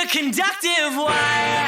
a conductive wire,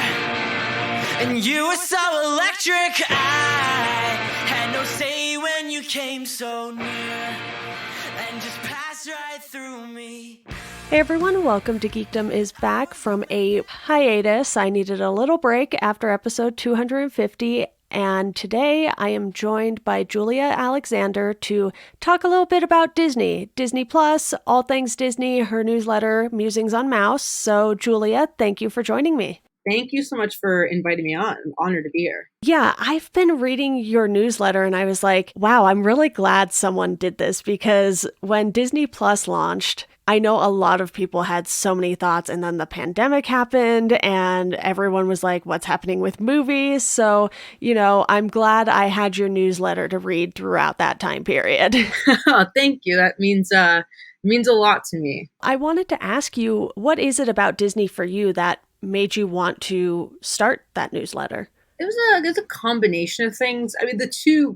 and you were so electric. I had no say when you came so near and just passed right through me. Hey everyone, welcome to Geekdom is back from a hiatus. I needed a little break after episode 250, and today I am joined by Julia Alexander to talk a little bit about Disney, Disney Plus, all things Disney, her newsletter, Musings on Mouse. So Julia, thank you for joining me. Thank you so much for inviting me on. I'm honored to be here. Yeah, I've been reading your newsletter and I was like, wow, I'm really glad someone did this, because when Disney Plus launched, I know a lot of people had so many thoughts, and then the pandemic happened and everyone was like, what's happening with movies? So, I'm glad I had your newsletter to read throughout that time period. Thank you. That means a lot to me. I wanted to ask you, what is it about Disney for you that made you want to start that newsletter? There's a combination of things. I mean, the three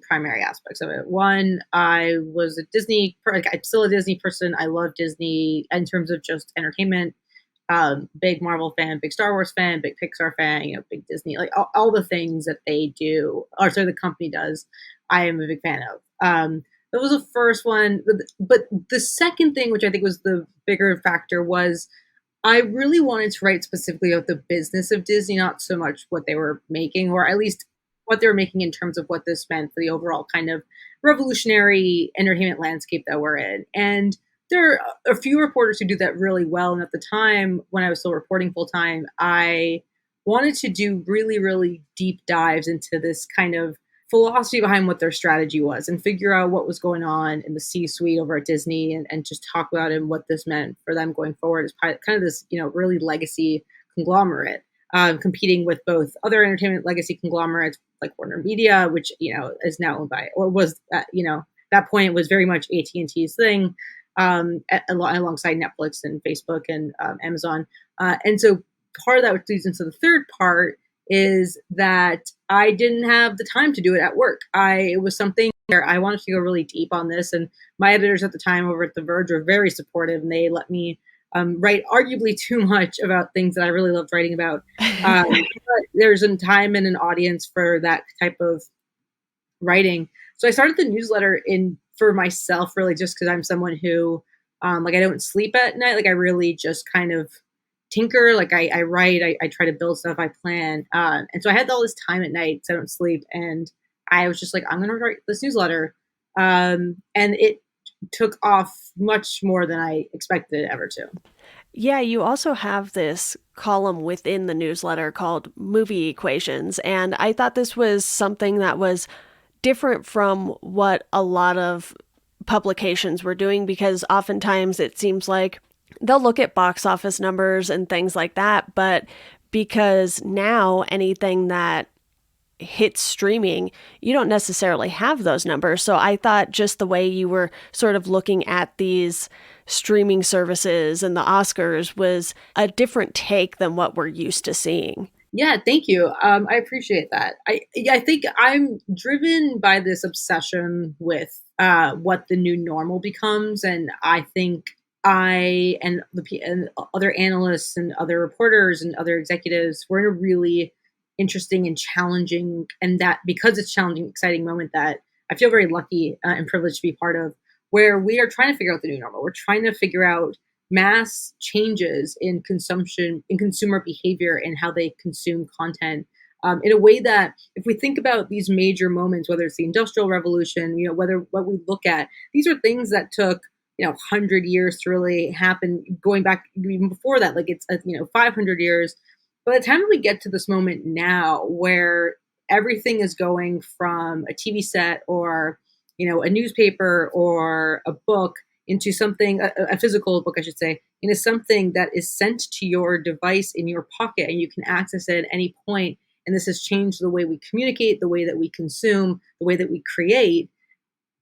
primary aspects of it. One, I was I'm still a Disney person. I love Disney in terms of just entertainment. Big Marvel fan, big Star Wars fan, big Pixar fan, big Disney, like all the things that they do, the company does, I am a big fan of. That was the first one. But the second thing, which I think was the bigger factor, was I really wanted to write specifically about the business of Disney, not so much what they were making, or at least what they were making in terms of what this meant for the overall kind of revolutionary entertainment landscape that we're in. And there are a few reporters who do that really well. And at the time, when I was still reporting full time, I wanted to do really, really deep dives into this kind of philosophy behind what their strategy was and figure out what was going on in the C-suite over at Disney, and just talk about it and what this meant for them going forward as kind of this, really legacy conglomerate, competing with both other entertainment legacy conglomerates like Warner Media, which, is now owned by, or was, that point was very much AT&T's thing, alongside Netflix and Facebook and Amazon. And so part of that, which leads into the third part, is that I didn't have the time to do it at work. It was something where I wanted to go really deep on this, and my editors at the time over at The Verge were very supportive, and they let me write arguably too much about things that I really loved writing about. But there's a time and an audience for that type of writing. So I started the newsletter for myself, really just because I'm someone who, I don't sleep at night. Like I really just kind of tinker, like I write, I try to build stuff, I plan. And so I had all this time at night, so I don't sleep. And I was just like, I'm going to write this newsletter. And it took off much more than I expected it ever to. Yeah, you also have this column within the newsletter called Movie Equations. And I thought this was something that was different from what a lot of publications were doing, because oftentimes it seems like they'll look at box office numbers and things like that, but because now anything that hits streaming, you don't necessarily have those numbers. So I thought just the way you were sort of looking at these streaming services and the Oscars was a different take than what we're used to seeing. Yeah, thank you. I appreciate that. I think I'm driven by this obsession with what the new normal becomes, and I think I and other analysts and other reporters and other executives were in a really interesting and challenging, and that because it's challenging, exciting moment that I feel very lucky and privileged to be part of, where we are trying to figure out the new normal. We're trying to figure out mass changes in consumption, in consumer behavior, and how they consume content, in a way that, if we think about these major moments, whether it's the Industrial Revolution, whether what we look at, these are things that took 100 years to really happen, going back even before that, like it's 500 years. By the time we get to this moment now, where everything is going from a TV set or a newspaper or a book into something, a physical book, I should say, into something that is sent to your device in your pocket, and you can access it at any point. And this has changed the way we communicate, the way that we consume, the way that we create.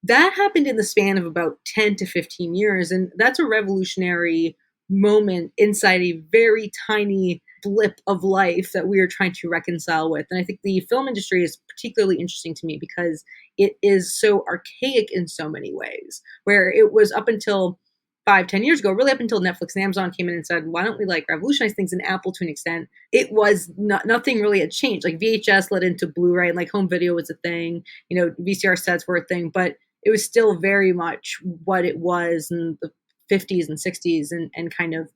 That happened in the span of about 10 to 15 years. And that's a revolutionary moment inside a very tiny blip of life that we are trying to reconcile with. And I think the film industry is particularly interesting to me because it is so archaic in so many ways, where it was up until 5, 10 years ago, really up until Netflix and Amazon came in and said, why don't we like revolutionize things, in Apple to an extent, it was nothing really had changed. Like VHS led into Blu-ray, and like home video was a thing, VCR sets were a thing, but it was still very much what it was in the 50s and 60s, and kind of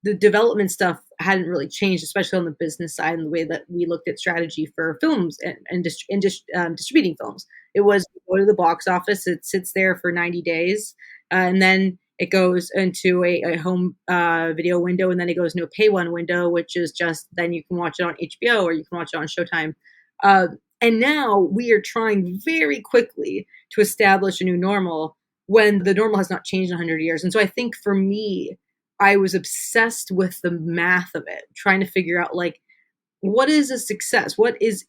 the development stuff hadn't really changed, especially on the business side and the way that we looked at strategy for films and distributing films. It was go to the box office, it sits there for 90 days, and then it goes into a home video window, and then it goes into a pay one window, which is just then you can watch it on HBO or you can watch it on Showtime. And now we are trying very quickly to establish a new normal when the normal has not changed in 100 years. And so I think for me, I was obsessed with the math of it, trying to figure out like, what is a success? What is,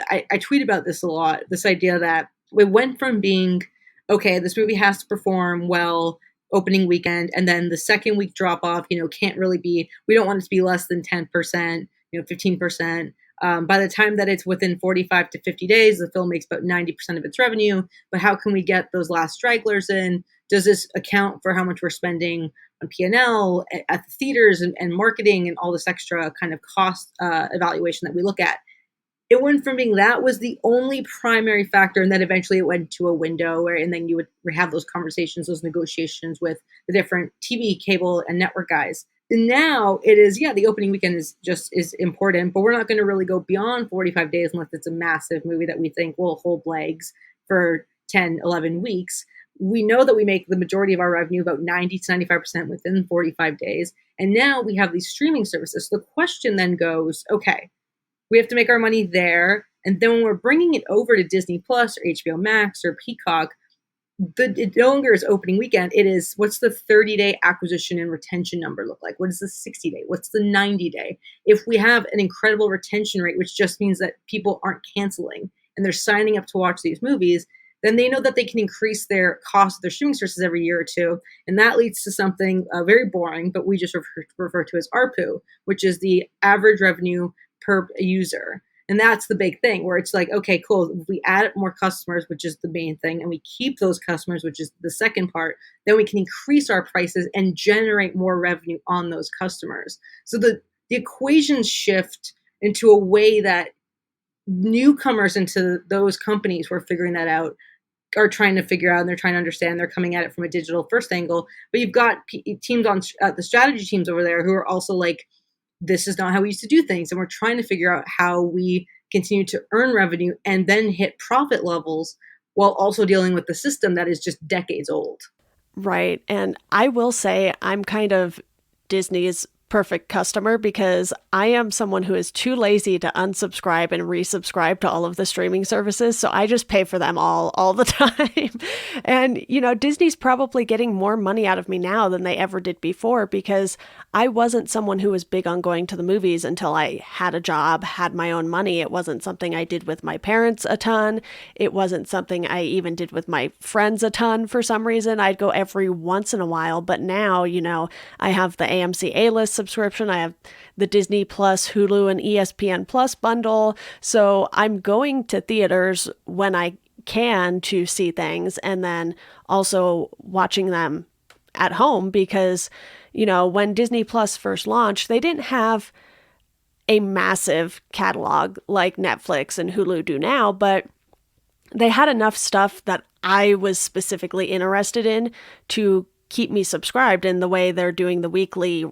I tweet about this a lot, this idea that we went from being, okay, this movie has to perform well opening weekend, and then the second week drop off, can't really be, we don't want it to be less than 10%, 15%. By the time that it's within 45 to 50 days, the film makes about 90% of its revenue. But how can we get those last stragglers in? Does this account for how much we're spending on P&L at the theaters and marketing and all this extra kind of cost evaluation that we look at? It went from being that was the only primary factor, and then eventually it went to a window and then you would have those conversations, those negotiations with the different TV, cable, and network guys. And now it is, the opening weekend is important, but we're not going to really go beyond 45 days unless it's a massive movie that we think will hold legs for 10, 11 weeks. We know that we make the majority of our revenue, about 90 to 95%, within 45 days. And now we have these streaming services. So the question then goes, okay, we have to make our money there. And then when we're bringing it over to Disney Plus or HBO Max or Peacock, it no longer is opening weekend. It is, what's the 30-day acquisition and retention number look like? What is the 60-day? What's the 90-day? If we have an incredible retention rate, which just means that people aren't canceling and they're signing up to watch these movies, then they know that they can increase their cost of their streaming services every year or two. And that leads to something very boring, but we just refer to as ARPU, which is the average revenue per user. And that's the big thing where it's like, okay, cool. If we add more customers, which is the main thing, and we keep those customers, which is the second part, then we can increase our prices and generate more revenue on those customers. So the equations shift into a way that newcomers into those companies who are figuring that out are trying to figure out, and they're trying to understand. They're coming at it from a digital first angle. But you've got teams on the strategy teams over there who are also like, this is not how we used to do things. And we're trying to figure out how we continue to earn revenue and then hit profit levels while also dealing with the system that is just decades old. Right. And I will say I'm kind of Disney's perfect customer because I am someone who is too lazy to unsubscribe and resubscribe to all of the streaming services. So I just pay for them all the time. And, Disney's probably getting more money out of me now than they ever did before because I wasn't someone who was big on going to the movies until I had a job, had my own money. It wasn't something I did with my parents a ton. It wasn't something I even did with my friends a ton for some reason. I'd go every once in a while. But now, I have the AMC A-list subscription. I have the Disney Plus, Hulu, and ESPN Plus bundle. So I'm going to theaters when I can to see things and then also watching them at home because, when Disney Plus first launched, they didn't have a massive catalog like Netflix and Hulu do now, but they had enough stuff that I was specifically interested in to keep me subscribed in the way they're doing the weekly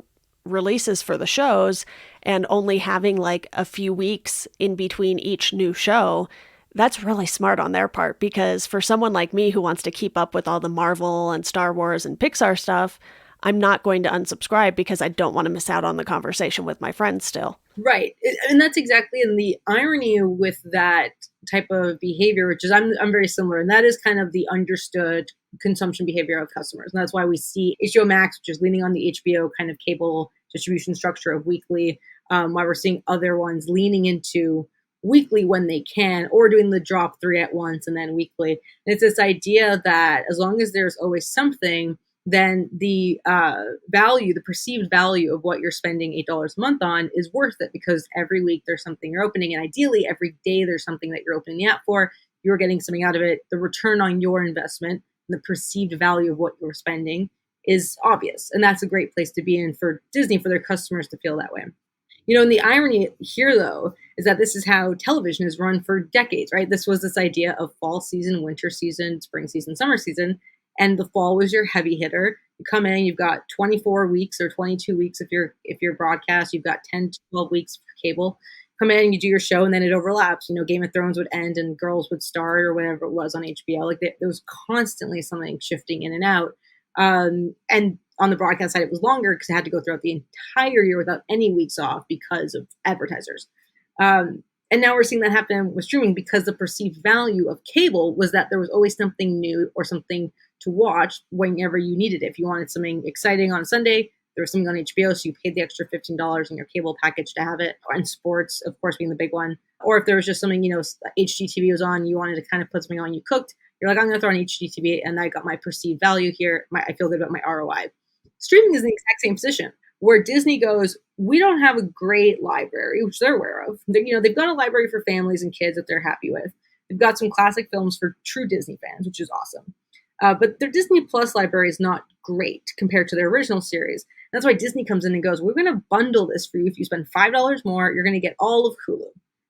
releases for the shows and only having like a few weeks in between each new show. That's really smart on their part because for someone like me who wants to keep up with all the Marvel and Star Wars and Pixar stuff, I'm not going to unsubscribe because I don't want to miss out on the conversation with my friends still. Right. And that's exactly in the irony with that type of behavior, which is I'm very similar. And that is kind of the understood consumption behavior of customers. And that's why we see HBO Max, which is leaning on the HBO kind of cable distribution structure of weekly, why we're seeing other ones leaning into weekly when they can, or doing the drop 3 at once and then weekly. And it's this idea that as long as there's always something, then the value, the perceived value of what you're spending $8 a month on is worth it because every week there's something you're opening. And ideally, every day there's something that you're opening the app for. You're getting something out of it. The return on your investment, the perceived value of what you're spending is obvious. And that's a great place to be in for Disney, for their customers to feel that way. You know, and the irony here, though, is that this is how television is run for decades, right? This was this idea of fall season, winter season, spring season, summer season, and the fall was your heavy hitter. You come in, you've got 24 weeks or 22 weeks if you're broadcast, you've got 10 to 12 weeks for cable. Come in, you do your show, and then it overlaps. You know, Game of Thrones would end and Girls would start, or whatever it was on HBO. Like there was constantly something shifting in and out. And on the broadcast side, it was longer because it had to go throughout the entire year without any weeks off because of advertisers. And now we're seeing that happen with streaming because the perceived value of cable was that there was always something new or something to watch whenever you needed it. If you wanted something exciting on Sunday, there was something on HBO, so you paid the extra $15 in your cable package to have it. And sports, of course, being the big one. Or if there was just something, HGTV was on, you wanted to kind of put something on you cooked, you're like, I'm going to throw on HGTV, and I got my perceived value here. I feel good about my ROI. Streaming is in the exact same position, where Disney goes, we don't have a great library, which they're aware of. They've got a library for families and kids that they're happy with. They've got some classic films for true Disney fans, which is awesome. But their Disney Plus library is not great compared to their original series. That's why Disney comes in and goes, we're going to bundle this for you. If you spend $5 more, you're going to get all of Hulu.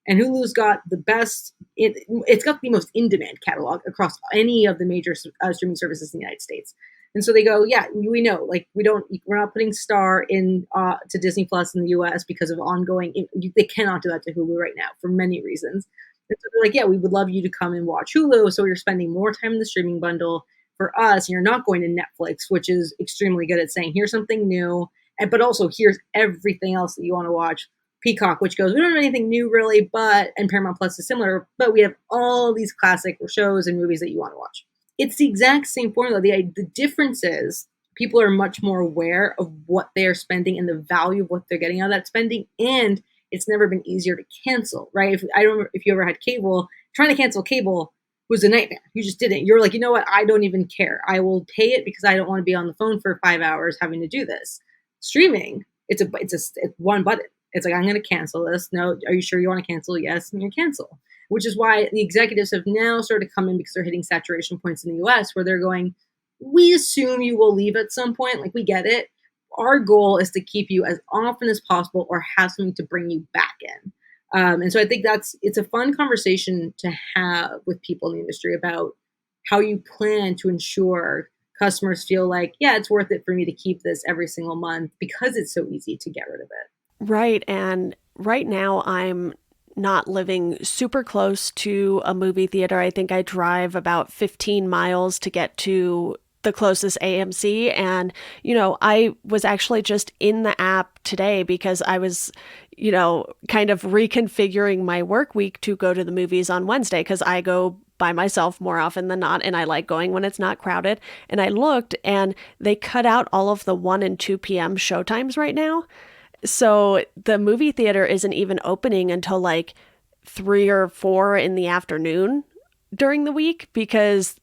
And Hulu's got the best, it's got the most in-demand catalog across any of the major streaming services in the United States. And so they go, yeah, we know, like we're not putting Star in to Disney Plus in the US because of ongoing, they cannot do that to Hulu right now for many reasons. And so they're like, yeah, we would love you to come and watch Hulu. So you're spending more time in the streaming bundle for us, and you're not going to Netflix, which is extremely good at saying, here's something new, but also here's everything else that you want to watch. Peacock, which goes, we don't have anything new really, and Paramount Plus is similar, but we have all these classic shows and movies that you want to watch. It's the exact same formula. The difference is people are much more aware of what they're spending and the value of what they're getting out of that spending, and it's never been easier to cancel, right? If you ever had cable, trying to cancel cable was a nightmare. You just didn't. You're like, you know what? I don't even care. I will pay it because I don't want to be on the phone for 5 hours having to do this. Streaming, it's one button. It's like, I'm going to cancel this. No, are you sure you want to cancel? Yes, and you cancel. Which is why the executives have now started to come in because they're hitting saturation points in the US where they're going, we assume you will leave at some point. Like, we get it. Our goal is to keep you as often as possible or have something to bring you back in. And so I think it's a fun conversation to have with people in the industry about how you plan to ensure customers feel like, yeah, it's worth it for me to keep this every single month because it's so easy to get rid of it. Right. And right now I'm not living super close to a movie theater. I think I drive about 15 miles to get to the closest AMC. And, I was actually just in the app today because I was, kind of reconfiguring my work week to go to the movies on Wednesday because I go by myself more often than not, and I like going when it's not crowded. And I looked, and they cut out all of the 1 and 2 p.m. showtimes right now. So the movie theater isn't even opening until like 3 or 4 in the afternoon during the week because,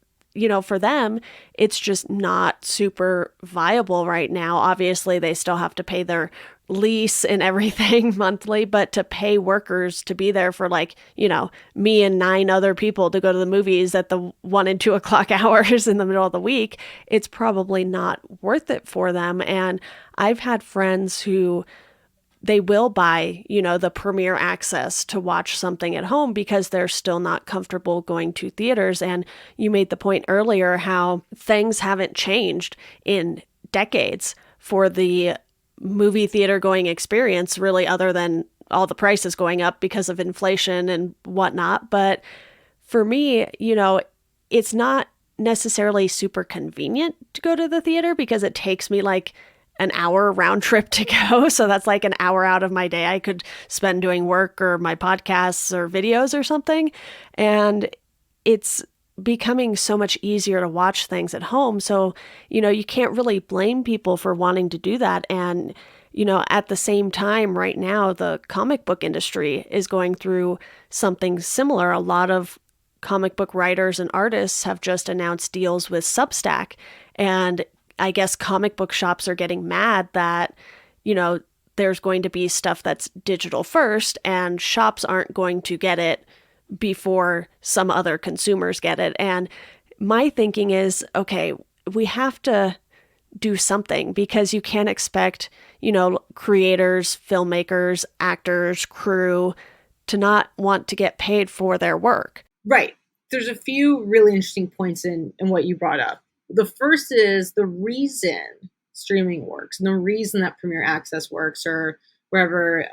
for them, it's just not super viable right now. Obviously, they still have to pay their lease and everything monthly, but to pay workers to be there for me and 9 other people to go to the movies at the 1 and 2 o'clock hours in the middle of the week, it's probably not worth it for them. And I've had friends who they will buy, the premiere access to watch something at home because they're still not comfortable going to theaters. And you made the point earlier how things haven't changed in decades for the movie theater going experience, really, other than all the prices going up because of inflation and whatnot. But for me, it's not necessarily super convenient to go to the theater because it takes me like an hour round trip to go. So that's like an hour out of my day I could spend doing work or my podcasts or videos or something. And it's becoming so much easier to watch things at home. So, you can't really blame people for wanting to do that. And, at the same time, right now, the comic book industry is going through something similar. A lot of comic book writers and artists have just announced deals with Substack. And I guess comic book shops are getting mad that, there's going to be stuff that's digital first and shops aren't going to get it before some other consumers get it. And my thinking is, okay, we have to do something, because you can't expect, creators, filmmakers, actors, crew to not want to get paid for their work. Right. There's a few really interesting points in what you brought up. The first is the reason streaming works and the reason that Premier Access works, or wherever,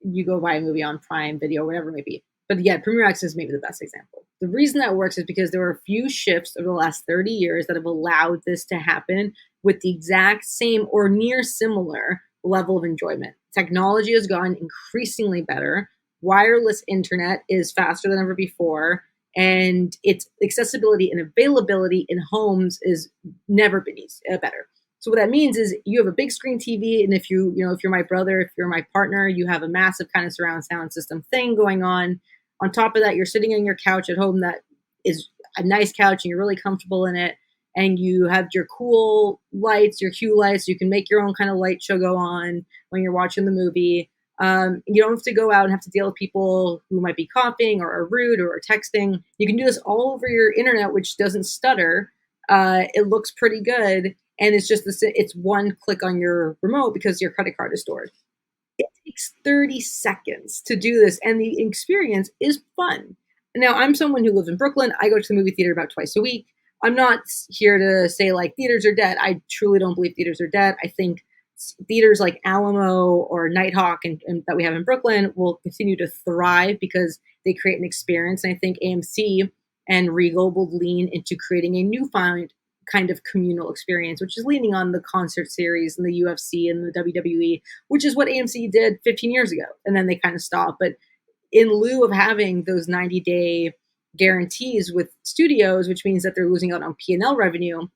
you go buy a movie on Prime Video, whatever it may be. But yeah, Premier Access may be the best example. The reason that works is because there were a few shifts over the last 30 years that have allowed this to happen with the exact same or near similar level of enjoyment. Technology has gotten increasingly better. Wireless internet is faster than ever before, and its accessibility and availability in homes is never been better. So what that means is you have a big screen TV, and if if you're my brother, if you're my partner, you have a massive kind of surround sound system thing going on. On top of that, you're sitting on your couch at home that is a nice couch, and you're really comfortable in it, and you have your cool lights, your hue lights. You can make your own kind of light show go on when you're watching the movie. You don't have to go out and have to deal with people who might be coughing or are rude or are texting. You can do this all over your internet, which doesn't stutter. It looks pretty good. And it's just it's one click on your remote because your credit card is stored. It takes 30 seconds to do this, and the experience is fun. Now, I'm someone who lives in Brooklyn. I go to the movie theater about twice a week. I'm not here to say like theaters are dead. I truly don't believe theaters are dead. I think theaters like Alamo or Nighthawk and that we have in Brooklyn will continue to thrive because they create an experience. And I think AMC and Regal will lean into creating a newfound kind of communal experience, which is leaning on the concert series and the UFC and the WWE, which is what AMC did 15 years ago. And then they kind of stopped. But in lieu of having those 90-day guarantees with studios, which means that they're losing out on P&L revenue,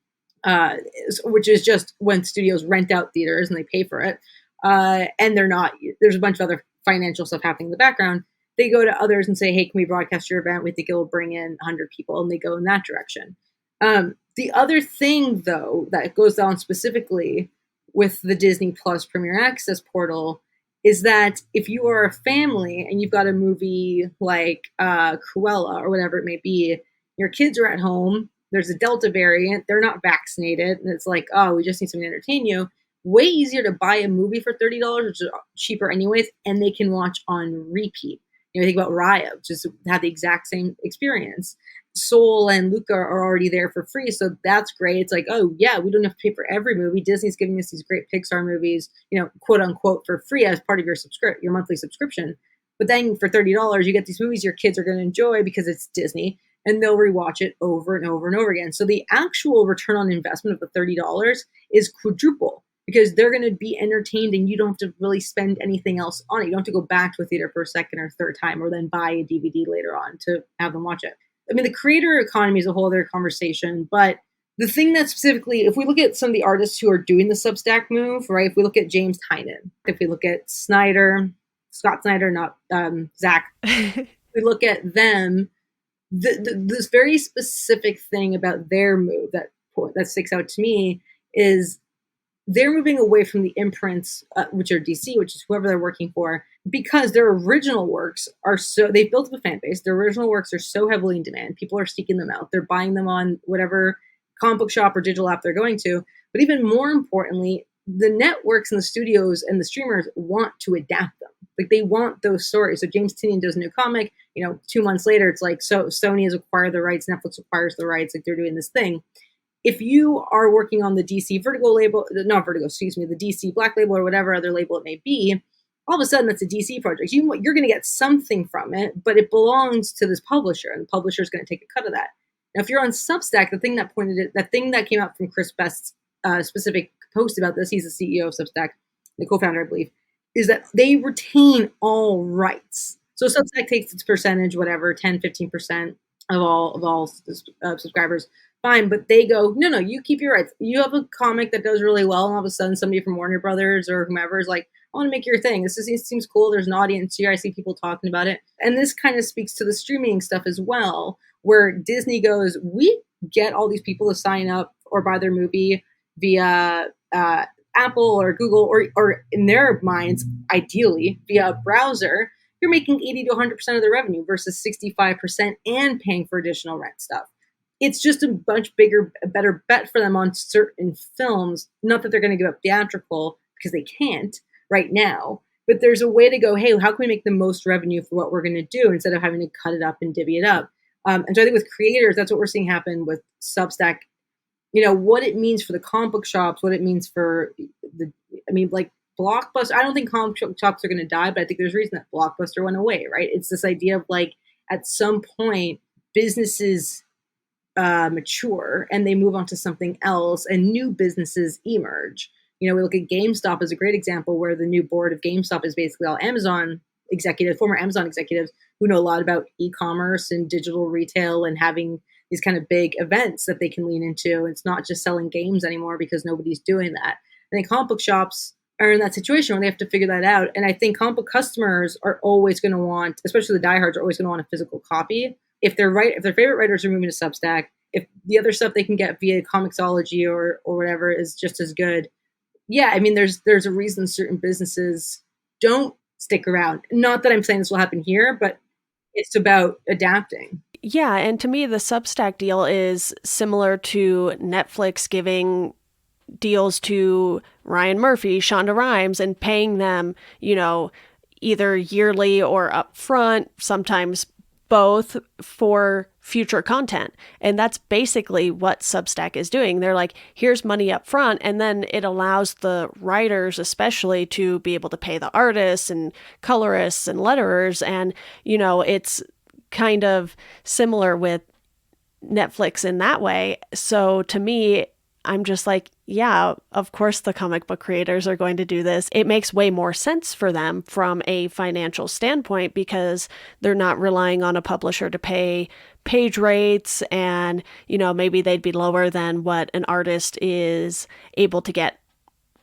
which is just when studios rent out theaters and they pay for it. And there's a bunch of other financial stuff happening in the background. They go to others and say, hey, can we broadcast your event? We think it will bring in 100 people. And they go in that direction. The other thing, though, that goes down specifically with the Disney Plus Premier Access portal is that if you are a family and you've got a movie like Cruella or whatever it may be, your kids are at home, there's a Delta variant, they're not vaccinated, and it's like, oh, we just need something to entertain you. Way easier to buy a movie for $30, which is cheaper anyways, and they can watch on repeat. Think about Raya, which just had the exact same experience. Soul and Luca are already there for free, so that's great. It's like, oh yeah, we don't have to pay for every movie. Disney's giving us these great Pixar movies, quote unquote, for free as part of your monthly subscription. But then for $30, you get these movies your kids are going to enjoy because it's Disney, and they'll rewatch it over and over and over again. So the actual return on investment of the $30 is quadruple, because they're going to be entertained and you don't have to really spend anything else on it. You don't have to go back to a theater for a second or third time, or then buy a DVD later on to have them watch it. I mean, the creator economy is a whole other conversation, but the thing that specifically, if we look at some of the artists who are doing the Substack move, right? If we look at James Tynion, if we look at Scott Snyder, not Zach, we look at them, this very specific thing about their move that sticks out to me is they're moving away from the imprints, which are DC, which is whoever they're working for, because their original works they've built up a fan base. Their original works are so heavily in demand. People are seeking them out. They're buying them on whatever comic book shop or digital app they're going to. But even more importantly, the networks and the studios and the streamers want to adapt them. Like, they want those stories. So James Tynion does a new comic, 2 months later, it's like, so Sony has acquired the rights, Netflix acquires the rights, like they're doing this thing. If you are working on the DC Vertigo label, not Vertigo, excuse me, the DC Black label or whatever other label it may be, all of a sudden that's a DC project. You're going to get something from it, but it belongs to this publisher, and the publisher is going to take a cut of that. Now, if you're on Substack, the thing that came out from Chris Best's specific post about this, he's the CEO of Substack, the co-founder, I believe, is that they retain all rights. So Substack takes its percentage, whatever, 10, 15% of all subscribers. Fine, but they go, no, you keep your rights. You have a comic that does really well, and all of a sudden somebody from Warner Brothers or whomever is like, I want to make your thing. This seems cool. There's an audience here. I see people talking about it. And this kind of speaks to the streaming stuff as well, where Disney goes, we get all these people to sign up or buy their movie via Apple or Google, or in their minds, ideally, via a browser. You're making 80 to 100% of the revenue versus 65% and paying for additional rent stuff. it's just a much bigger, a better bet for them on certain films. Not that they're going to give up theatrical because they can't right now, but there's a way to go, hey, how can we make the most revenue for what we're going to do instead of having to cut it up and divvy it up? And so I think with creators, that's what we're seeing happen with Substack. What it means for the comic book shops, what it means for like Blockbuster. I don't think comic book shops are going to die, but I think there's a reason that Blockbuster went away, right? It's this idea of like, at some point, businesses mature and they move on to something else and new businesses emerge. We look at GameStop as a great example, where the new board of GameStop is basically all Amazon executives, former Amazon executives who know a lot about e-commerce and digital retail and having these kind of big events that they can lean into. It's not just selling games anymore because nobody's doing that. I think comic book shops are in that situation where they have to figure that out. And I think comic book customers are always going to want, especially the diehards, are always going to want a physical copy. If their favorite writers are moving to Substack, if the other stuff they can get via Comixology or whatever is just as good, yeah, I mean, there's a reason certain businesses don't stick around. Not that I'm saying this will happen here, but it's about adapting. Yeah, and to me, the Substack deal is similar to Netflix giving deals to Ryan Murphy, Shonda Rhimes, and paying them, either yearly or upfront, sometimes both, for future content. And that's basically what Substack is doing. They're like, here's money up front, and then it allows the writers especially to be able to pay the artists and colorists and letterers. And, it's kind of similar with Netflix in that way. So to me, I'm just like, yeah, of course the comic book creators are going to do this. It makes way more sense for them from a financial standpoint because they're not relying on a publisher to pay page rates, and, maybe they'd be lower than what an artist is able to get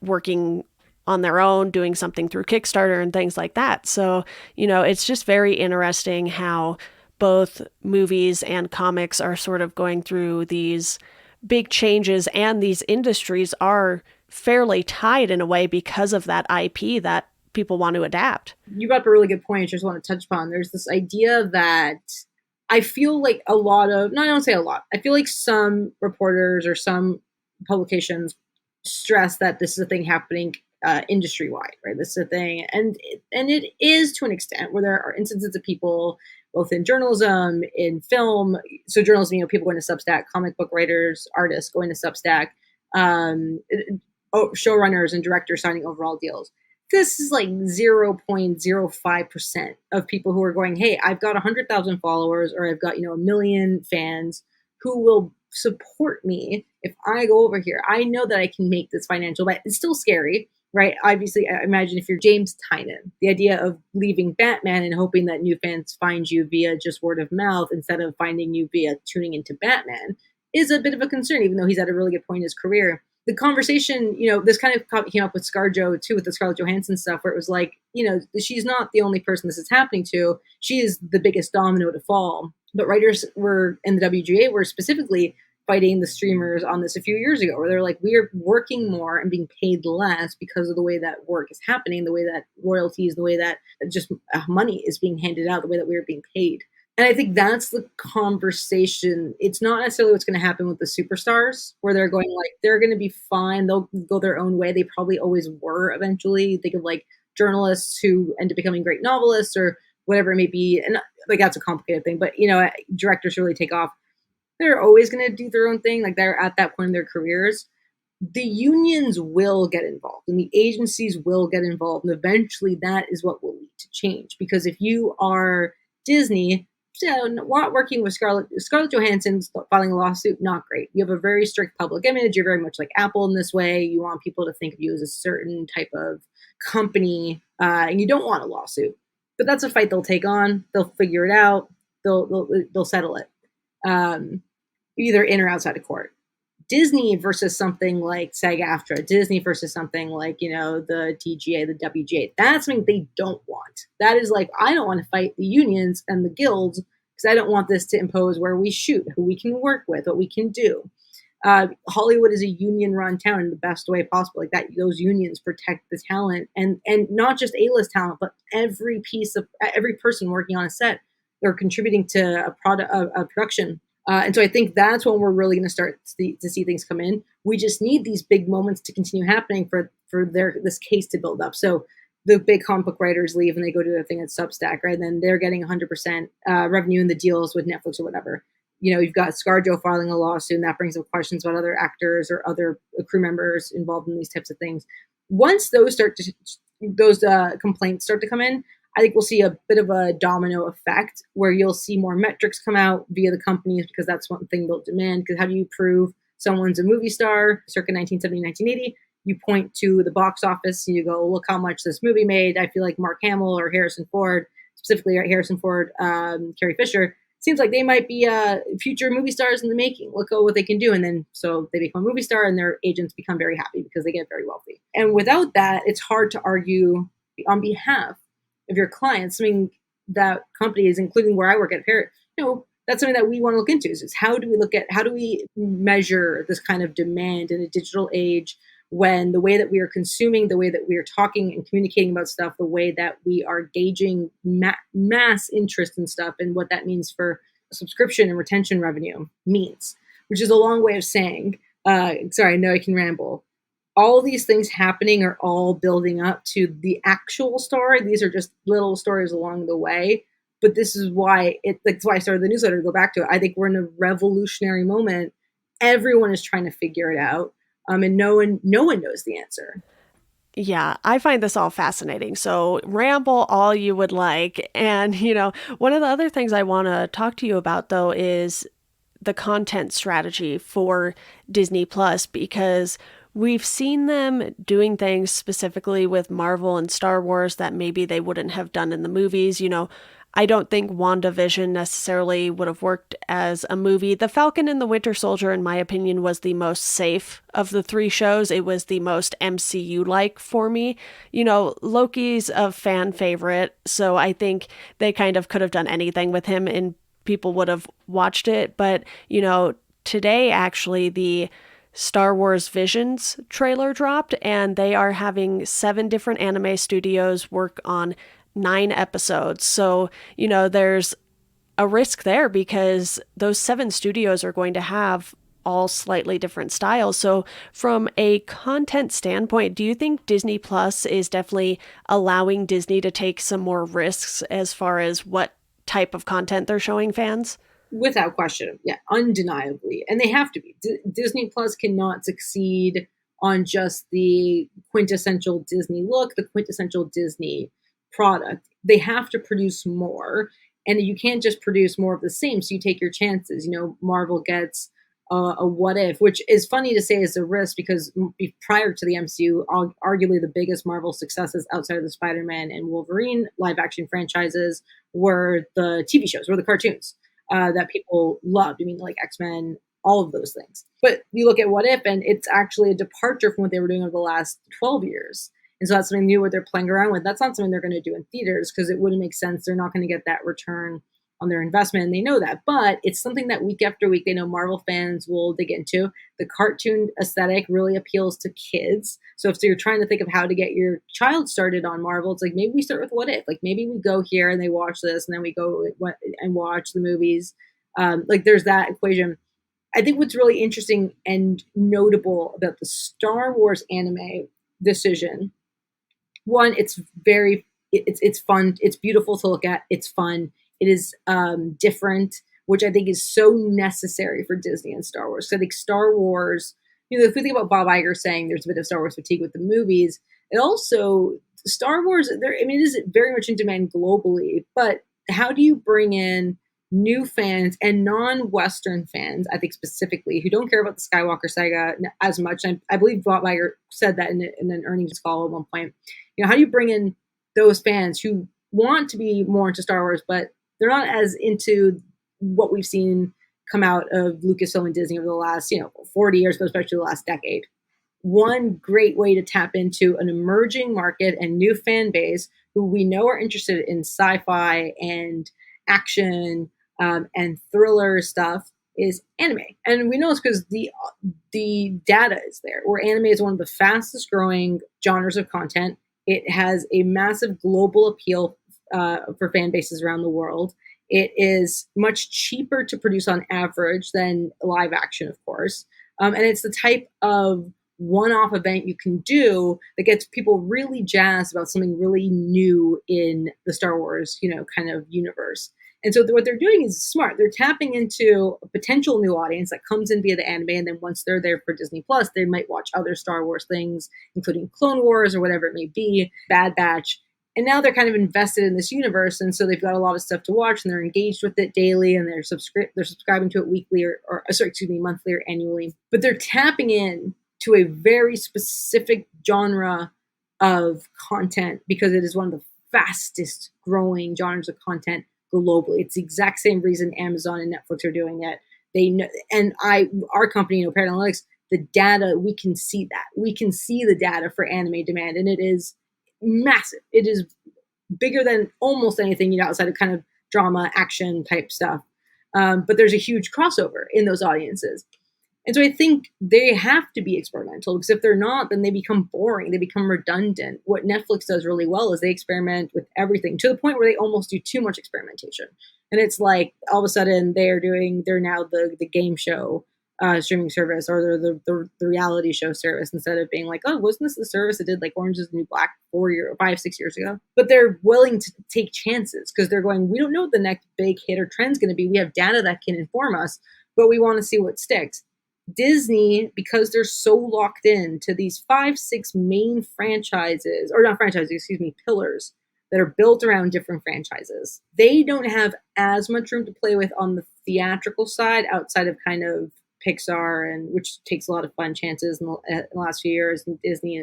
working on their own, doing something through Kickstarter and things like that. So, it's just very interesting how both movies and comics are sort of going through these big changes, and these industries are fairly tied in a way because of that IP that people want to adapt. You brought up a really good point I just want to touch upon. There's this idea that I feel like I don't say a lot. I feel like some reporters or some publications stress that this is a thing happening industry-wide, right? This is a thing. And it is, to an extent, where there are instances of people both in journalism, in film. So journalism, people going to Substack, comic book writers, artists going to Substack, showrunners and directors signing overall deals. This is like 0.05% of people who are going, hey, I've got 100,000 followers, or I've got, 1 million fans who will support me if I go over here. I know that I can make this financial bet. It's still scary, right? Obviously, I imagine if you're James Tynion, the idea of leaving Batman and hoping that new fans find you via just word of mouth instead of finding you via tuning into Batman is a bit of a concern, even though he's at a really good point in his career. The conversation, this kind of came up with ScarJo too, with the Scarlett Johansson stuff, where it was like, she's not the only person this is happening to. She is the biggest domino to fall. But writers were in the WGA were specifically fighting the streamers on this a few years ago, where they're like, we are working more and being paid less because of the way that work is happening, the way that royalties, the way that just money is being handed out, the way that we are being paid. And I think that's the conversation. It's not necessarily what's going to happen with the superstars, where they're going like, they're going to be fine. They'll go their own way. They probably always were eventually. Think of like journalists who end up becoming great novelists or whatever it may be. And like, that's a complicated thing, but directors really take off. They're always going to do their own thing. Like, they're at that point in their careers. The unions will get involved and the agencies will get involved. And eventually that is what will lead to change. Because if you are Disney, not working with Scarlett Johansson filing a lawsuit, not great. You have a very strict public image. You're very much like Apple in this way. You want people to think of you as a certain type of company, and you don't want a lawsuit. But that's a fight they'll take on. They'll figure it out. They'll settle it, either in or outside of court. Disney versus something like SAG-AFTRA, Disney versus something like, the TGA, the WGA, that's something they don't want. That is like, I don't want to fight the unions and the guilds because I don't want this to impose where we shoot, who we can work with, what we can do. Hollywood is a union-run town in the best way possible. Like that, those unions protect the talent and not just A-list talent, but every person working on a set. They're contributing to a production And so I think that's when we're really going to start to see things come in. We just need these big moments to continue happening for this case to build up. So the big comic book writers leave and they go do their thing at Substack, right? And then they're getting 100% revenue in the deals with Netflix or whatever. You've got ScarJo filing a lawsuit, and that brings up questions about other actors or other crew members involved in these types of things. Once those complaints start to come in, I think we'll see a bit of a domino effect where you'll see more metrics come out via the companies, because that's one thing they'll demand. Because how do you prove someone's a movie star circa 1970, 1980? You point to the box office and you go, look how much this movie made. I feel like Mark Hamill or Harrison Ford, specifically Harrison Ford, Carrie Fisher, seems like they might be future movie stars in the making. Look at what they can do. And then so they become a movie star and their agents become very happy because they get very wealthy. And without that, it's hard to argue on behalf of your clients. I mean, that companies, including where I work at Parrot, that's something that we want to look into is how do we measure this kind of demand in a digital age when the way that we are consuming, the way that we are talking and communicating about stuff, the way that we are gauging mass interest in stuff and what that means for subscription and retention revenue means, which is a long way of saying, sorry, I know I can ramble. All these things happening are all building up to the actual story. These are just little stories along the way. But this is why that's why I started the newsletter to go back to it. I think we're in a revolutionary moment. Everyone is trying to figure it out. And no one knows the answer. Yeah, I find this all fascinating. So ramble all you would like. And, one of the other things I want to talk to you about, though, is the content strategy for Disney Plus, because we've seen them doing things specifically with Marvel and Star Wars that maybe they wouldn't have done in the movies. I don't think WandaVision necessarily would have worked as a movie. The Falcon and the Winter Soldier, in my opinion, was the most safe of the three shows. It was the most MCU-like for me. Loki's a fan favorite, so I think they kind of could have done anything with him and people would have watched it. But, today, actually, the Star Wars Visions trailer dropped, and they are having 7 different anime studios work on 9 episodes. So, there's a risk there because those 7 studios are going to have all slightly different styles. So from a content standpoint, do you think Disney Plus is definitely allowing Disney to take some more risks as far as what type of content they're showing fans? Without question. Yeah, undeniably. And they have to be. Disney Plus cannot succeed on just the quintessential Disney look, the quintessential Disney product. They have to produce more, and you can't just produce more of the same. So you take your chances. Marvel gets a What If, which is funny to say is a risk because prior to the MCU, arguably the biggest Marvel successes outside of the Spider-Man and Wolverine live action franchises were the TV shows, were the cartoons that people loved. Like X-Men, all of those things. But you look at What If, and it's actually a departure from what they were doing over the last 12 years. And so that's something new what they're playing around with. That's not something they're going to do in theaters because it wouldn't make sense. They're not going to get that return on their investment, and they know that. But it's something that week after week, they know Marvel fans will dig into. The cartoon aesthetic really appeals to kids. So if you're trying to think of how to get your child started on Marvel, it's like maybe we start with What If. Like maybe we go here and they watch this, and then we go and watch the movies. There's that equation. I think what's really interesting and notable about the Star Wars anime decision, one, it's fun. It's beautiful to look at. It's fun. It is different, which I think is so necessary for Disney and Star Wars. So I think Star Wars, if we think about Bob Iger saying there's a bit of Star Wars fatigue with the movies, it also, Star Wars, it is very much in demand globally, but how do you bring in new fans and non-Western fans, I think specifically, who don't care about the Skywalker saga as much? I believe Bob Iger said that in an earnings call at one point. How do you bring in those fans who want to be more into Star Wars, but they're not as into what we've seen come out of Lucasfilm and Disney over the last, 40 years, but especially the last decade? One great way to tap into an emerging market and new fan base who we know are interested in sci-fi and action and thriller stuff is anime. And we know it's because the data is there, where anime is one of the fastest growing genres of content. It has a massive global appeal for fan bases around the world. It is much cheaper to produce on average than live action, of course. And it's the type of one-off event you can do that gets people really jazzed about something really new in the Star Wars, kind of universe. And so what they're doing is smart. They're tapping into a potential new audience that comes in via the anime, and then once they're there for Disney Plus, they might watch other Star Wars things, including Clone Wars or whatever it may be, Bad Batch. And now they're kind of invested in this universe, and so they've got a lot of stuff to watch, and they're engaged with it daily, and they're subscribing to it weekly monthly or annually. But they're tapping in to a very specific genre of content because it is one of the fastest growing genres of content globally. It's the exact same reason Amazon and Netflix are doing it. They know, and our company, Parrot Analytics, the data, we can see that. We can see the data for anime demand, and it is massive. It is bigger than almost anything, outside of kind of drama, action type stuff. But there's a huge crossover in those audiences. And so I think they have to be experimental, because if they're not, then they become boring. They become redundant. What Netflix does really well is they experiment with everything to the point where they almost do too much experimentation. And it's like all of a sudden they're now the game show streaming service, or the reality show service, instead of being like, oh, wasn't this the service that did like Orange is the New Black 5-6 years ago? But they're willing to take chances because they're going, we don't know what the next big hit or trend's going to be. We have data that can inform us, but we want to see what sticks. Disney, because they're so locked in to these 5-6 main franchises, or not franchises, excuse me, pillars that are built around different franchises, they don't have as much room to play with on the theatrical side outside of kind of Pixar, and which takes a lot of fun chances in the last few years, and Disney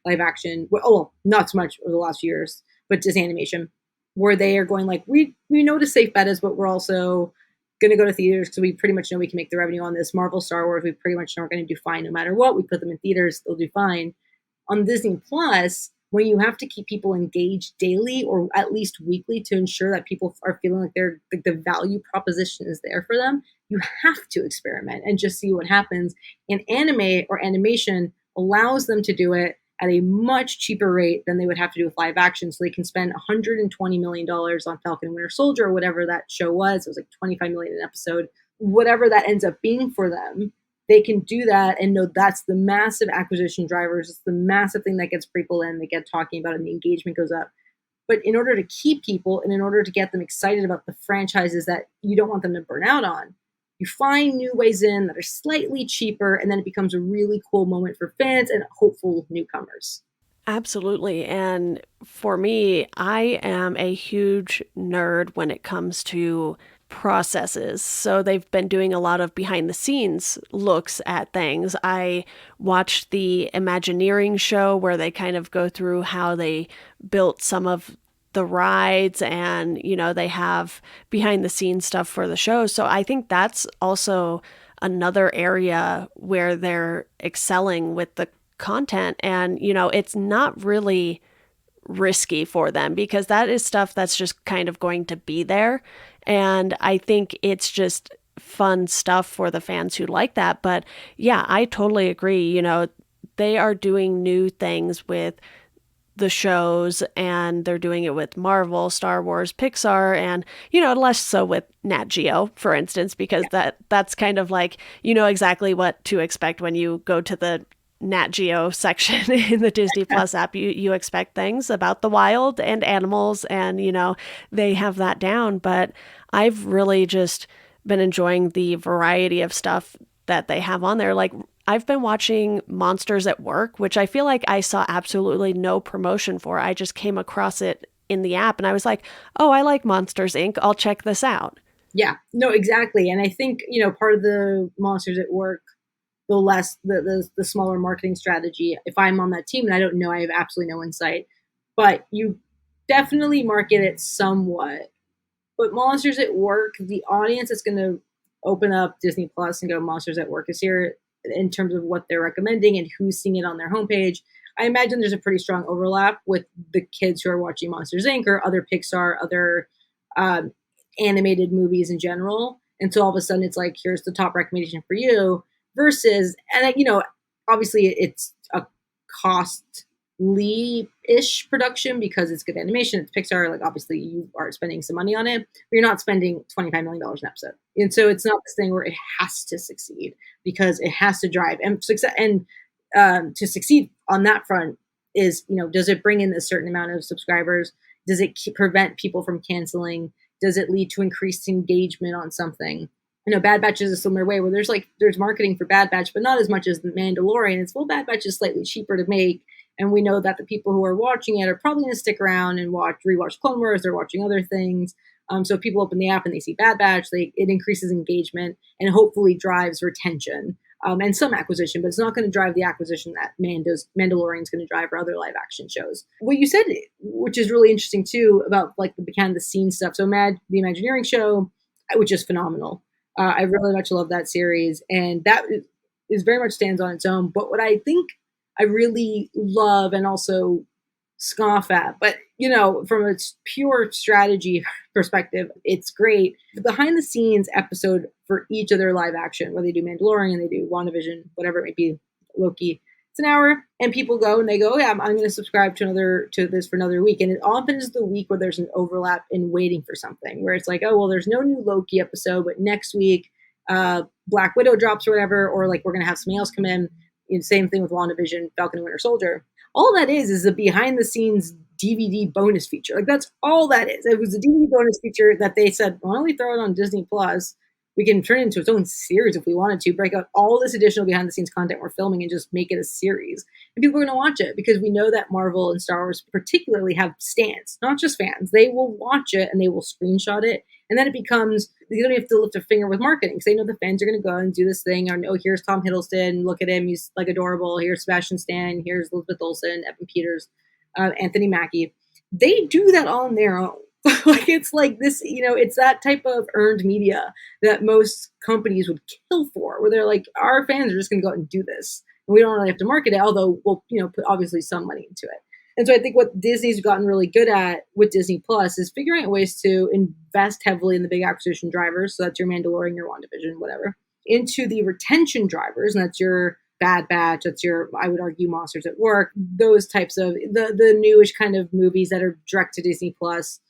live action. Well, not so much over the last few years, but Disney animation, where they are going like, we know to safe bet is, but we're also going to go to theaters because we pretty much know we can make the revenue on this. Marvel, Star Wars, we pretty much know we're going to do fine no matter what. We put them in theaters, they'll do fine. On Disney Plus, when you have to keep people engaged daily or at least weekly to ensure that people are feeling like the value proposition is there for them, you have to experiment and just see what happens. And anime or animation allows them to do it at a much cheaper rate than they would have to do with live action. So they can spend $120 million on Falcon and Winter Soldier, or whatever that show was. It was like $25 million an episode. Whatever that ends up being for them, they can do that and know that's the massive acquisition drivers. It's the massive thing that gets people in, they get talking about it, and the engagement goes up. But in order to keep people and in order to get them excited about the franchises that you don't want them to burn out on, you find new ways in that are slightly cheaper, and then it becomes a really cool moment for fans and hopeful newcomers. Absolutely. And for me, I am a huge nerd when it comes to processes. So they've been doing a lot of behind the scenes looks at things. I watched the Imagineering show where they kind of go through how they built some of the rides, and they have behind the scenes stuff for the show. So I think that's also another area where they're excelling with the content, and it's not really risky for them because that is stuff that's just kind of going to be there, and I think it's just fun stuff for the fans who like that. But yeah, I totally agree. They are doing new things with the shows, and they're doing it with Marvel, Star Wars, Pixar, and less so with Nat Geo, for instance, because that's kind of like exactly what to expect when you go to the Nat Geo section in the Disney Plus app. You expect things about the wild and animals, and they have that down. But I've really just been enjoying the variety of stuff that they have on there. Like, I've been watching Monsters at Work, which I feel like I saw absolutely no promotion for. I just came across it in the app and I was like, oh, I like Monsters Inc. I'll check this out. Yeah, no, exactly. And I think, part of the Monsters at Work, the smaller marketing strategy, if I'm on that team and I don't know, I have absolutely no insight, but you definitely market it somewhat. But Monsters at Work, the audience is going to open up Disney Plus and go, Monsters at Work is here, in terms of what they're recommending and who's seeing it on their homepage. I imagine there's a pretty strong overlap with the kids who are watching Monsters Inc. or other Pixar, other animated movies in general. And so all of a sudden it's like, here's the top recommendation for you versus, and obviously it's a cost Lee-ish production because it's good animation, it's Pixar, like obviously you are spending some money on it, but you're not spending $25 million an episode. And so it's not this thing where it has to succeed because it has to drive and success. And to succeed on that front is, does it bring in a certain amount of subscribers? Does it prevent people from canceling? Does it lead to increased engagement on something? Bad Batch is a similar way where there's marketing for Bad Batch, but not as much as The Mandalorian. It's Bad Batch is slightly cheaper to make, and we know that the people who are watching it are probably going to stick around and rewatch Clone Wars. They're watching other things. So if people open the app and they see Bad Batch, it increases engagement and hopefully drives retention and some acquisition, but it's not going to drive the acquisition that Mandalorian's going to drive or other live action shows. What you said, which is really interesting too, about like the behind the scenes stuff. So the Imagineering show, which is phenomenal. I really much love that series, and that is very much stands on its own. But what I think I really love and also scoff at, but from a pure strategy perspective, it's great. The behind the scenes episode for each of their live action, where they do Mandalorian, they do WandaVision, whatever it may be, Loki, it's an hour, and people go and they go, yeah, I'm going to subscribe to this for another week. And it often is the week where there's an overlap in waiting for something, where it's like, oh, well, there's no new Loki episode, but next week Black Widow drops or whatever, or like we're going to have something else come in. Same thing with WandaVision, Falcon and Winter Soldier. All that is a behind the scenes DVD bonus feature. Like that's all that is. It was a DVD bonus feature that they said, why don't we throw it on Disney Plus? We can turn it into its own series if we wanted to, break out all this additional behind the scenes content we're filming and just make it a series. And people are going to watch it because we know that Marvel and Star Wars particularly have stans, not just fans. They will watch it and they will screenshot it. And then it becomes, you don't have to lift a finger with marketing because they know the fans are going to go and do this thing. Or, oh, here's Tom Hiddleston. Look at him. He's like adorable. Here's Sebastian Stan. Here's Elizabeth Olsen, Evan Peters, Anthony Mackie. They do that on their own. Like it's like this, it's that type of earned media that most companies would kill for, where they're like, our fans are just going to go out and do this. And we don't really have to market it, although we'll, put obviously some money into it. And so I think what Disney's gotten really good at with Disney Plus is figuring out ways to invest heavily in the big acquisition drivers. So that's your Mandalorian, your WandaVision, whatever, into the retention drivers. And that's your Bad Batch, that's your, I would argue, Monsters at Work, those types of the newish kind of movies that are direct to Disney Plus.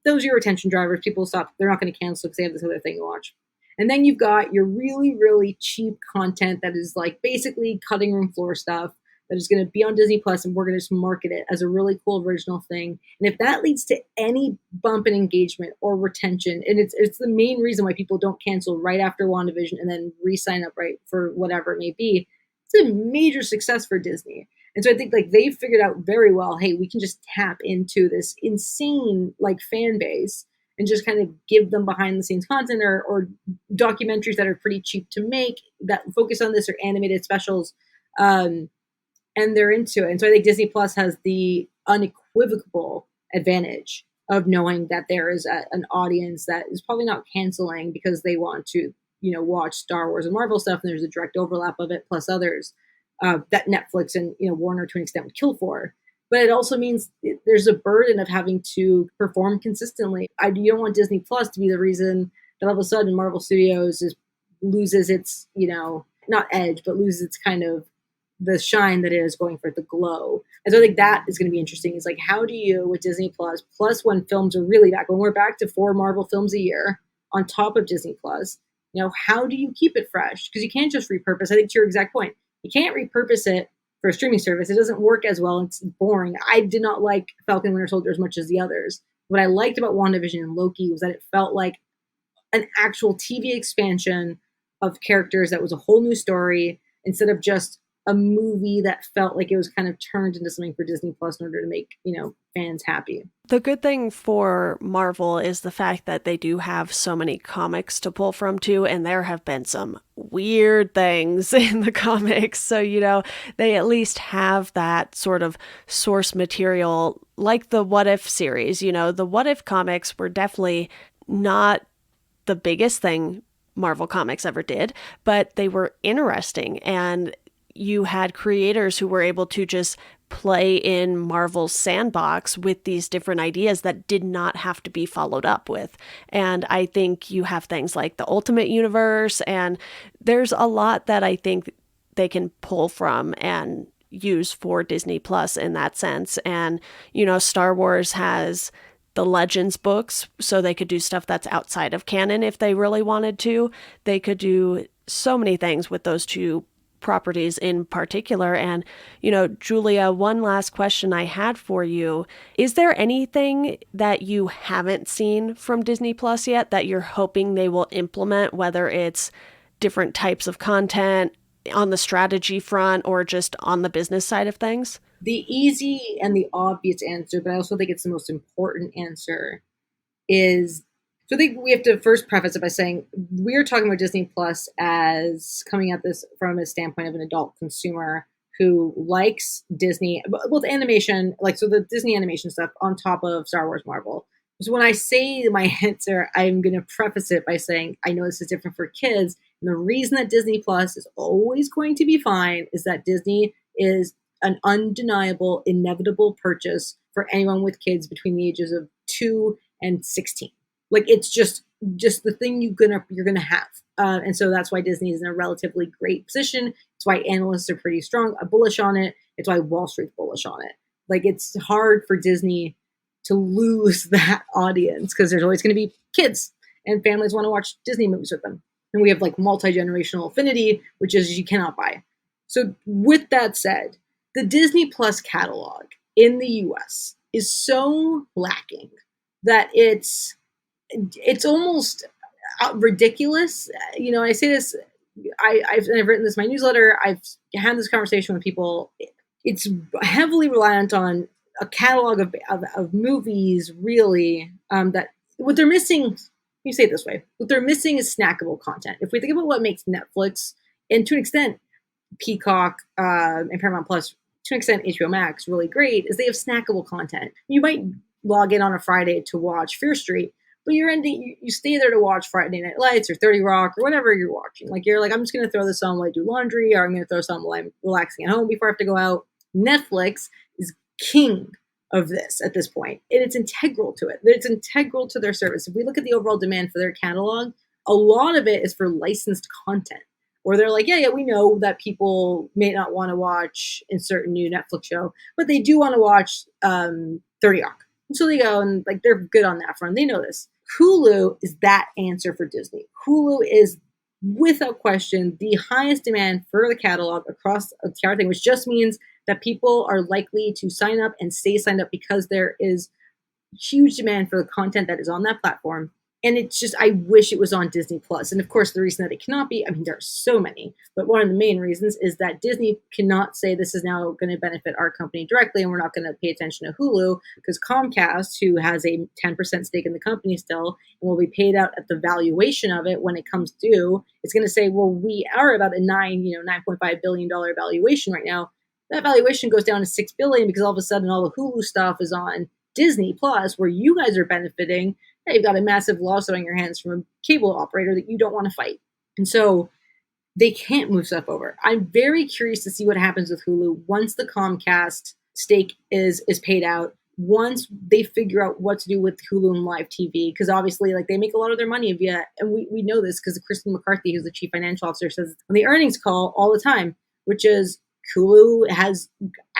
Those are your retention drivers. People stop. They're not going to cancel because they have this other thing to watch. And then you've got your really, really cheap content that is like basically cutting room floor stuff that is going to be on Disney Plus, and we're going to just market it as a really cool original thing. And if that leads to any bump in engagement or retention, and it's the main reason why people don't cancel right after WandaVision and then re-sign up right for whatever it may be, it's a major success for Disney. And so I think like they figured out very well, hey, we can just tap into this insane like fan base and just kind of give them behind the scenes content or documentaries that are pretty cheap to make that focus on this, or animated specials. And they're into it. And so I think Disney Plus has the unequivocal advantage of knowing that there is an audience that is probably not canceling because they want to, watch Star Wars and Marvel stuff, and there's a direct overlap of it, plus others. That Netflix and Warner to an extent would kill for. But it also means there's a burden of having to perform consistently. You don't want Disney Plus to be the reason that all of a sudden Marvel Studios loses its, not edge, but loses its kind of the shine that it is going for, the glow. And so I think that is going to be interesting. Is like, how do you, with Disney plus when films are really back, when we're back to 4 Marvel films a year on top of Disney Plus, how do you keep it fresh? Because you can't just repurpose. I think to your exact point, you can't repurpose it for a streaming service. It doesn't work as well. It's boring. I did not like Falcon and Winter Soldier as much as the others. What I liked about WandaVision and Loki was that it felt like an actual TV expansion of characters that was a whole new story instead of just a movie that felt like it was kind of turned into something for Disney Plus in order to make, fans happy. The good thing for Marvel is the fact that they do have so many comics to pull from too, and there have been some weird things in the comics. So, they at least have that sort of source material, like the What If series. The What If comics were definitely not the biggest thing Marvel Comics ever did, but they were interesting, and you had creators who were able to just play in Marvel's sandbox with these different ideas that did not have to be followed up with. And I think you have things like the Ultimate Universe, and there's a lot that I think they can pull from and use for Disney Plus in that sense. And, Star Wars has the Legends books, so they could do stuff that's outside of canon if they really wanted to. They could do so many things with those two properties in particular. And, Julia, one last question I had for you. Is there anything that you haven't seen from Disney Plus yet that you're hoping they will implement, whether it's different types of content on the strategy front or just on the business side of things? The easy and the obvious answer, but I also think it's the most important answer, is so I think we have to first preface it by saying we're talking about Disney Plus as coming at this from a standpoint of an adult consumer who likes Disney, both animation, so the Disney animation stuff on top of Star Wars Marvel. So when I say my answer, I'm going to preface it by saying I know this is different for kids. And the reason that Disney Plus is always going to be fine is that Disney is an undeniable, inevitable purchase for anyone with kids between the ages of 2 and 16. It's just the thing you're gonna have, and so that's why Disney is in a relatively great position. It's why analysts are pretty strong, bullish on it. It's why Wall Street's bullish on it. It's hard for Disney to lose that audience because there's always going to be kids and families want to watch Disney movies with them, and we have multi-generational affinity, which is you cannot buy. So with that said, the Disney Plus catalog in the U.S. is so lacking that it's almost ridiculous. I say this, I've written this in my newsletter. I've had this conversation with people. It's heavily reliant on a catalog of movies, really, that what they're missing, let me say it this way, what they're missing is snackable content. If we think about what makes Netflix, and to an extent, Peacock and Paramount Plus, to an extent, HBO Max, really great, is they have snackable content. You might log in on a Friday to watch Fear Street, but you stay there to watch Friday Night Lights or 30 Rock or whatever you're watching. You're I'm just going to throw this on while I do laundry, or I'm going to throw something while I'm relaxing at home before I have to go out. Netflix is king of this at this point, and it's integral to it. It's integral to their service. If we look at the overall demand for their catalog, a lot of it is for licensed content, where they're yeah, we know that people may not want to watch a certain new Netflix show, but they do want to watch 30 Rock. And so they go and they're good on that front. They know this. Hulu is that answer for Disney. Hulu is without question the highest demand for the catalog across the entire thing, which just means that people are likely to sign up and stay signed up because there is huge demand for the content that is on that platform. And it's just, I wish it was on Disney Plus. And of course, the reason that it cannot be, there are so many, but one of the main reasons is that Disney cannot say this is now going to benefit our company directly, and we're not going to pay attention to Hulu, because Comcast, who has a 10% stake in the company still, and will be paid out at the valuation of it when it comes due, is going to say, well, we are about a $9.5 billion valuation right now. That valuation goes down to $6 billion because all of a sudden all the Hulu stuff is on Disney Plus, where you guys are benefiting. You've got a massive lawsuit on your hands from a cable operator that you don't want to fight. And so they can't move stuff over. I'm very curious to see what happens with Hulu once the Comcast stake is paid out, once they figure out what to do with Hulu and live TV, because obviously they make a lot of their money via, and we know this because Kristen McCarthy, who's the chief financial officer, says on the earnings call all the time, which is Hulu has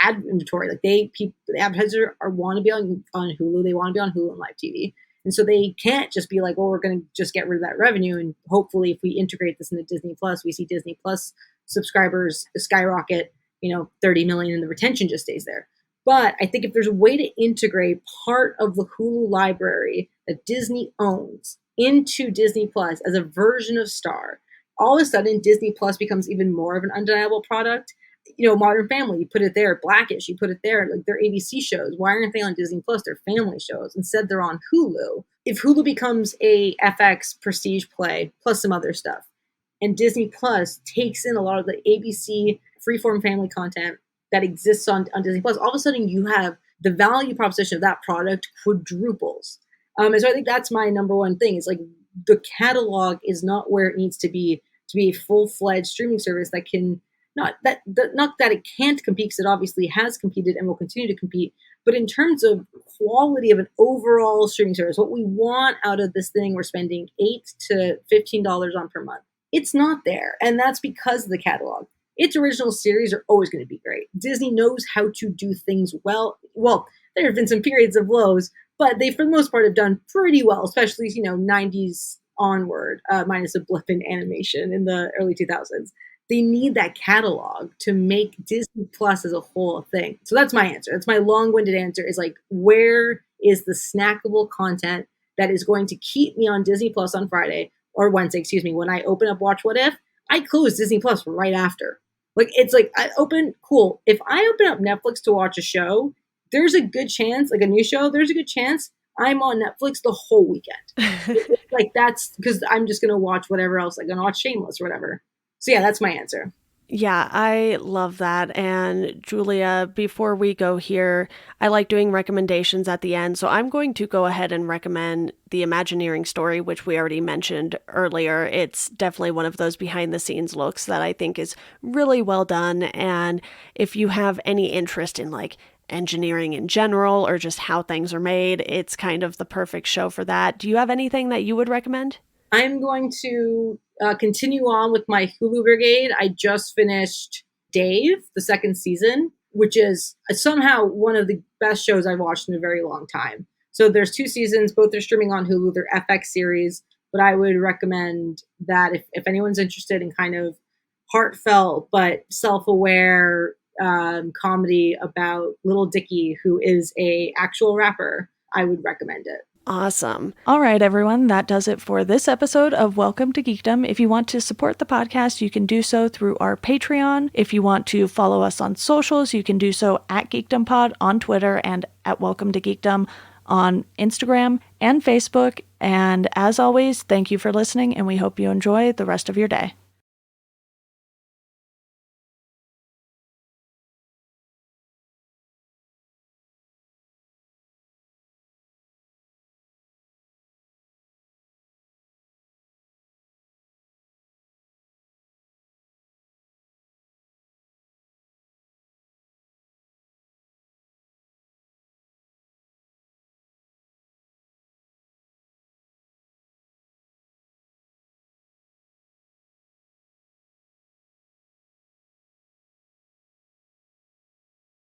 ad inventory. The advertisers want to be on Hulu. They want to be on Hulu and live TV. And so they can't just be we're going to just get rid of that revenue. And hopefully if we integrate this into Disney Plus, we see Disney Plus subscribers skyrocket, 30 million, and the retention just stays there. But I think if there's a way to integrate part of the Hulu library that Disney owns into Disney Plus as a version of Star, all of a sudden Disney Plus becomes even more of an undeniable product. Modern Family, you put it there. Blackish, you put it there. They're ABC shows. Why aren't they on Disney Plus? They're family shows. Instead, they're on Hulu. If Hulu becomes a FX prestige play plus some other stuff, and Disney Plus takes in a lot of the ABC freeform family content that exists on Disney Plus, all of a sudden you have the value proposition of that product quadruples. And so I think that's my number one thing. Is the catalog is not where it needs to be a full-fledged streaming service that can. Not that it can't compete, because it obviously has competed and will continue to compete, but in terms of quality of an overall streaming service, what we want out of this thing we're spending $8 to $15 on per month, it's not there. And that's because of the catalog. its original series are always going to be great. Disney knows how to do things well. Well, there have been some periods of lows, but they, for the most part, have done pretty well, especially, 90s onward, minus a blip in animation in the early 2000s. They need that catalog to make Disney Plus as a whole a thing. So that's my answer. That's my long-winded answer, is like, where is the snackable content that is going to keep me on Disney Plus on Friday or Wednesday, when I open up Watch What If, I close Disney Plus right after. Like, it's like, cool. If I open up Netflix to watch a show, there's a good chance, like a new show, there's a good chance I'm on Netflix the whole weekend. Like, that's because I'm just going to watch whatever else. Like, I'm going to watch Shameless or whatever. So yeah, that's my answer. Yeah, I love that. And Julia, before we go here, I like doing recommendations at the end. So I'm going to go ahead and recommend The Imagineering Story, which we already mentioned earlier. It's definitely one of those behind the scenes looks that I think is really well done. And if you have any interest in like engineering in general or just how things are made, it's kind of the perfect show for that. Do you have anything that you would recommend? I'm going to continue on with my Hulu Brigade. I just finished Dave, the second season, which is somehow one of the best shows I've watched in a very long time. So there's 2 seasons, both are streaming on Hulu. They're FX series, but I would recommend that if anyone's interested in kind of heartfelt but self-aware comedy about Little Dicky, who is a actual rapper, I would recommend it. Awesome. All right, everyone. That does it for this episode of Welcome to Geekdom. If you want to support the podcast, you can do so through our Patreon. If you want to follow us on socials, you can do so at GeekdomPod on Twitter and at Welcome to Geekdom on Instagram and Facebook. And as always, thank you for listening, and we hope you enjoy the rest of your day.